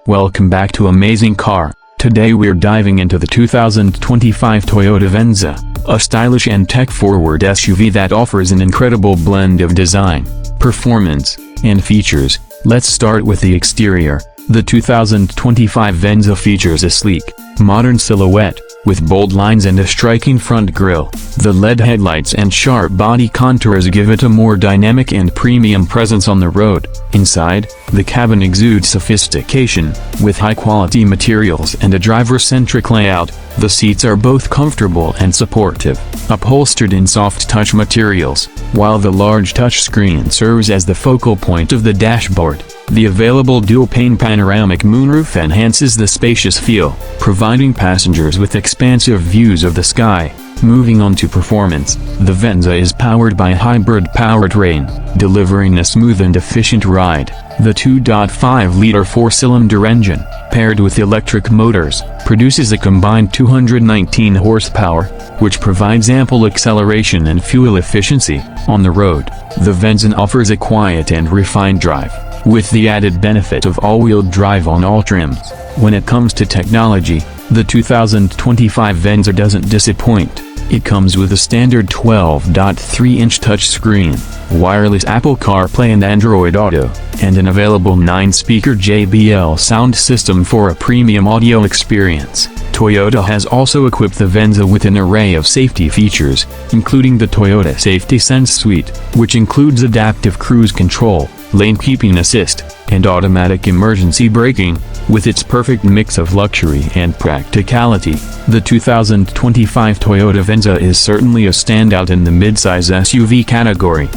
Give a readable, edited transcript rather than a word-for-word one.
Welcome back to Amazing Car. Today we're diving into the 2025 Toyota Venza, a stylish and tech-forward SUV that offers an incredible blend of design, performance, and features. Let's start with the exterior. The 2025 Venza features a sleek, modern silhouette, with bold lines and a striking front grille. The LED headlights and sharp body contours give it a more dynamic and premium presence on the road. Inside, the cabin exudes sophistication, with high-quality materials and a driver-centric layout. The seats are both comfortable and supportive, upholstered in soft-touch materials, while the large touchscreen serves as the focal point of the dashboard. The available dual-pane panoramic moonroof enhances the spacious feel, providing passengers with expansive views of the sky. Moving on to performance, the Venza is powered by a hybrid powertrain, delivering a smooth and efficient ride. The 2.5-liter four-cylinder engine, paired with electric motors, produces a combined 219 horsepower, which provides ample acceleration and fuel efficiency. On the road, the Venza offers a quiet and refined drive, with the added benefit of all-wheel drive on all trims. When it comes to technology, the 2025 Venza doesn't disappoint. It comes with a standard 12.3-inch touchscreen, wireless Apple CarPlay and Android Auto, and an available 9-speaker JBL sound system for a premium audio experience. Toyota has also equipped the Venza with an array of safety features, including the Toyota Safety Sense Suite, which includes adaptive cruise control, lane keeping assist, and automatic emergency braking. With its perfect mix of luxury and practicality, the 2025 Toyota Venza is certainly a standout in the midsize SUV category.